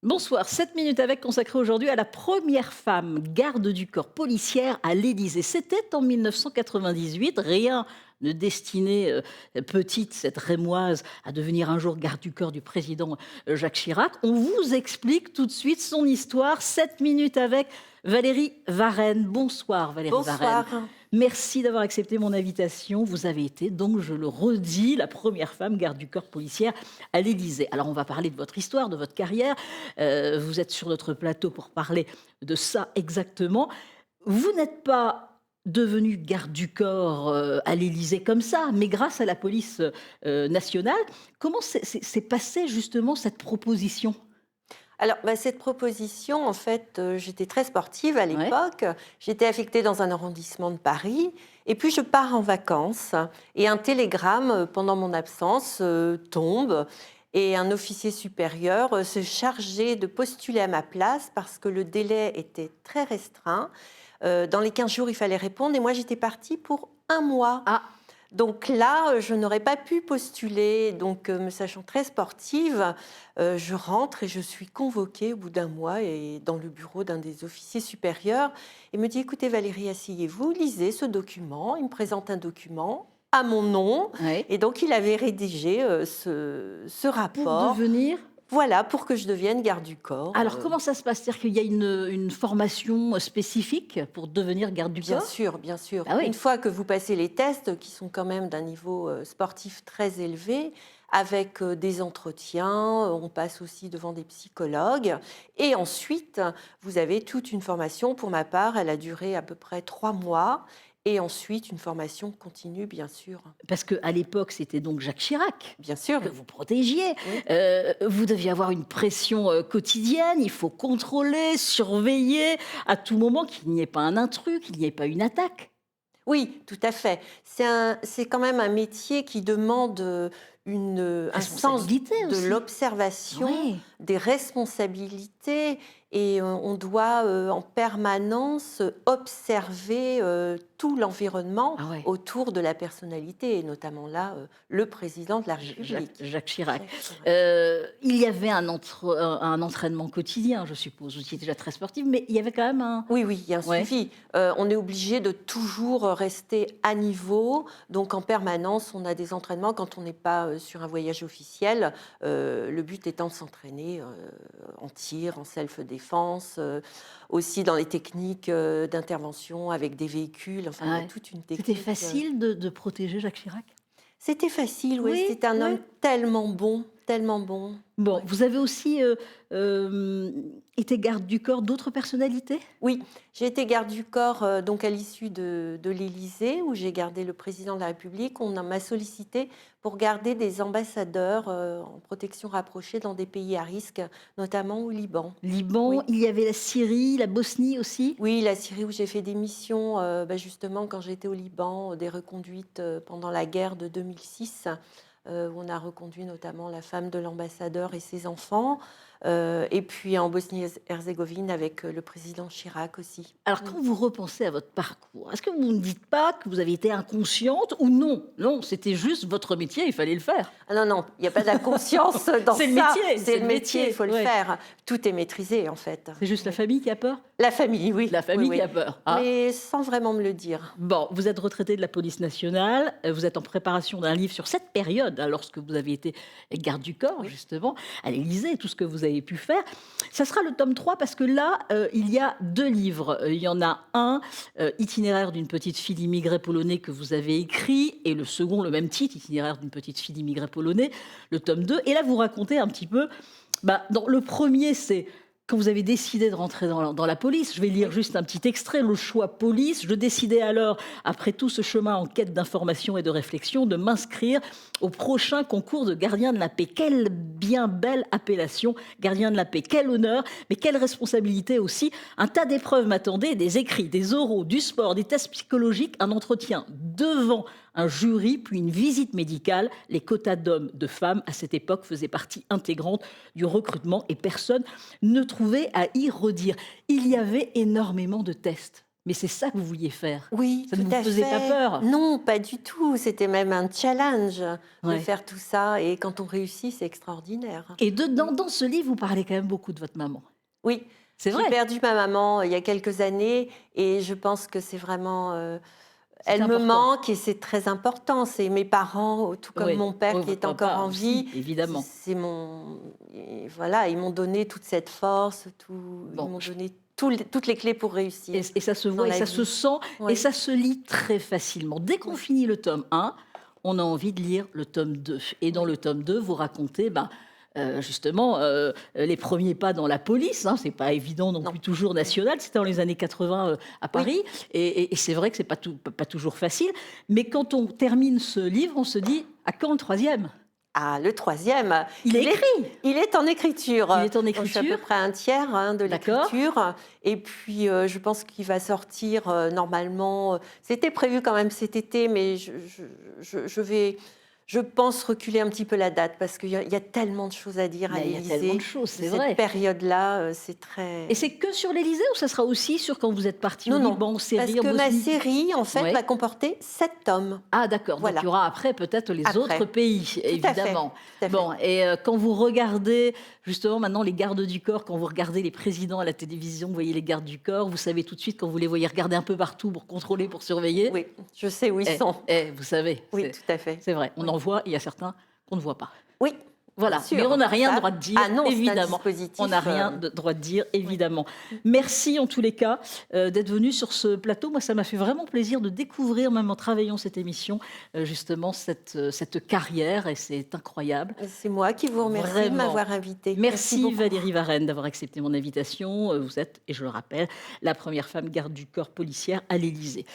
Bonsoir, 7 minutes avec consacrée aujourd'hui à la première femme garde du corps policière à l'Élysée. C'était en 1998, rien ne destinait petite cette Rémoise à devenir un jour garde du corps du président Jacques Chirac. On vous explique tout de suite son histoire, 7 minutes avec Valérie Varenne. Bonsoir Valérie Varenne. Bonsoir. Merci d'avoir accepté mon invitation. Vous avez été, donc je le redis, la première femme garde du corps policière à l'Élysée. Alors on va parler de votre histoire, de votre carrière. Vous êtes sur notre plateau pour parler de ça exactement. Vous n'êtes pas devenue garde du corps à l'Élysée comme ça, mais grâce à la police nationale. Comment s'est passée justement cette proposition? Alors, cette proposition, en fait, j'étais très sportive à Ouais. l'époque. J'étais affectée dans un arrondissement de Paris. Et puis, je pars en vacances. Et un télégramme, pendant mon absence, tombe. Et un officier supérieur se chargeait de postuler à ma place parce que le délai était très restreint. Dans les 15 jours, il fallait répondre. Et moi, j'étais partie pour un mois. Ah, Donc là, je n'aurais pas pu postuler. Donc, me sachant très sportive, je rentre et je suis convoquée au bout d'un mois et dans le bureau d'un des officiers supérieurs. Il me dit, écoutez Valérie, asseyez-vous, lisez ce document. Il me présente un document à mon nom. ouais. Et donc, il avait rédigé ce Pour rapport. devenir. Voilà, pour que je devienne garde du corps. Alors comment ça se passe? C'est-à-dire qu'il y a une formation spécifique pour devenir garde du Bien corps? sûr, bien sûr. Ah oui. Une fois que vous passez les tests, qui sont quand même d'un niveau sportif très élevé, avec des entretiens, on passe aussi devant des psychologues. Et ensuite, vous avez toute une formation. Pour ma part, elle a duré à peu près 3 mois. Et ensuite, une formation continue, bien sûr. Parce qu'à l'époque, c'était donc Jacques Chirac Bien sûr. que vous protégiez. Oui. Vous deviez avoir une pression quotidienne. Il faut contrôler, surveiller à tout moment qu'il n'y ait pas un intrus, qu'il n'y ait pas une attaque. Oui, tout à fait. C'est quand même un métier qui demande un sens Responsabilité de aussi. l'observation, Oui. des responsabilités, et on doit en permanence observer tout l'environnement Ah ouais. autour de la personnalité, et notamment là, le président de la République. Jacques Chirac. Jacques Chirac. Il y avait un entraînement quotidien, je suppose. Vous étiez déjà très sportive, mais il y avait quand même un. Oui, oui, il y a un Ouais. suivi. On est obligé de toujours rester à niveau. Donc, en permanence, on a des entraînements quand on n'est pas sur un voyage officiel. Le but étant de s'entraîner en tir, en self-défense, aussi dans les techniques d'intervention avec des véhicules. Enfin, il y a Ouais. toute une C'était technique. facile de protéger Jacques Chirac? C'était facile, oui. Oui, C'était un oui. homme tellement bon, tellement bon. Bon, Ouais. vous avez aussi été garde du corps d'autres personnalités? Oui, j'ai été garde du corps donc à l'issue de l'Élysée, où j'ai gardé le président de la République. M'a sollicité pour garder des ambassadeurs en protection rapprochée dans des pays à risque, notamment au Liban. Liban, Oui. il y avait la Syrie, la Bosnie aussi? Oui, la Syrie, où j'ai fait des missions, justement quand j'étais au Liban, des reconduites pendant la guerre de 2006, où on a reconduit notamment la femme de l'ambassadeur et ses enfants. Et puis en Bosnie-Herzégovine avec le président Chirac aussi. Alors, quand vous repensez à votre parcours, est-ce que vous ne dites pas que vous avez été inconsciente ou non? Non, c'était juste votre métier, il fallait le faire. Ah non, non, il n'y a pas d'inconscience dans C'est le ça. métier, C'est le métier, il faut le ouais. faire. Tout est maîtrisé, en fait. C'est juste la Oui. famille qui a peur? La famille, oui. La famille Oui, qui oui. a peur. Ah. Mais sans vraiment me le dire. Bon, vous êtes retraité de la police nationale, vous êtes en préparation d'un livre sur cette période, hein, lorsque vous avez été garde du corps, Oui. justement, à l'Élysée, tout ce que vous avez pu faire. Ça sera le tome 3 parce que là, il y a 2 livres. Il y en a un, Itinéraire d'une petite fille d'immigré polonais, que vous avez écrit, et le second, le même titre, Itinéraire d'une petite fille d'immigré polonais, le tome 2. Et là, vous racontez un petit peu, dans le premier, c'est quand vous avez décidé de rentrer dans la police. Je vais lire juste un petit extrait. Le choix police. Je décidai alors, après tout ce chemin en quête d'information et de réflexion, de m'inscrire au prochain concours de gardien de la paix. Quelle bien belle appellation, gardien de la paix. Quel honneur, mais quelle responsabilité aussi. Un tas d'épreuves m'attendaient, des écrits, des oraux, du sport, des tests psychologiques, un entretien devant un jury, puis une visite médicale. Les quotas d'hommes, de femmes, à cette époque, faisaient partie intégrante du recrutement et personne ne trouvait à y redire. Il y avait énormément de tests. Mais c'est ça que vous vouliez faire. Oui, Ça ne tout vous à faisait pas fait. peur? Non, pas du tout. C'était même un challenge de Ouais. faire tout ça. Et quand on réussit, c'est extraordinaire. Et Oui. dans ce livre, vous parlez quand même beaucoup de votre maman. Oui, C'est j'ai vrai? perdu ma maman il y a quelques années et je pense que c'est vraiment. C'est Elle me important. manque et c'est très important. C'est mes parents, tout comme Oui. mon père Oui, qui votre est encore papa en aussi, vie. évidemment. C'est mon. Et voilà, ils m'ont donné toute cette force, ils Bon, m'ont donné toutes les clés pour réussir et ça se dans voit et la ça se vie. sent et Oui, ça se lit très facilement. Dès qu'on oui, finit le tome 1, on a envie de lire le tome 2. Et dans oui. le tome 2, vous racontez, ben, justement, les premiers pas dans la police, hein. C'est pas évident non Non. plus toujours Oui. national, c'était dans les années 80, à Oui. Paris et c'est vrai que c'est pas toujours facile. Mais quand on termine ce livre, on se dit: «À quand le troisième?» Ah, le troisième, Il est écrit! il est en écriture. Il est en Donc, je suis à peu écriture, près un tiers de d'accord? l'écriture. Et puis, je pense qu'il va sortir normalement. C'était prévu quand même cet été, mais je vais, je pense, reculer un petit peu la date parce qu'il y a tellement de choses à dire à Il y a tellement de l'Élysée choses, de c'est cette vrai. période-là. C'est Et très. c'est que sur l'Élysée ou ça sera aussi sur quand vous êtes partis au Non, non, Liban, en parce série, en que ma Bosnie? série, en fait, Ouais. va comporter 7 tomes. Ah d'accord, donc il y Voilà, aura après peut-être les autres après. pays, Tout à fait, évidemment. tout à fait. Bon et quand vous regardez justement maintenant les gardes du corps, quand vous regardez les présidents à la télévision, vous voyez les gardes du corps, vous savez tout de suite quand vous les voyez regarder un peu partout pour contrôler, pour surveiller. Oui, je sais où ils sont. Vous savez, Oui, tout à fait. c'est vrai, on Oui. en voit, il y a certains qu'on ne voit pas. Oui, bien Voilà, mais on sûr. n'a rien Ça droit de dire, ah non, c'est un évidemment. On n'a dispositif, rien de droit de dire, oui. évidemment. Merci en tous les cas d'être venu sur ce plateau. Moi, ça m'a fait vraiment plaisir de découvrir, même en travaillant cette émission, justement cette carrière et c'est incroyable. C'est moi qui vous remercie de Vraiment. m'avoir invitée. Merci Merci beaucoup. Valérie Varenne d'avoir accepté mon invitation. Vous êtes, et je le rappelle, la première femme garde du corps policière à l'Élysée.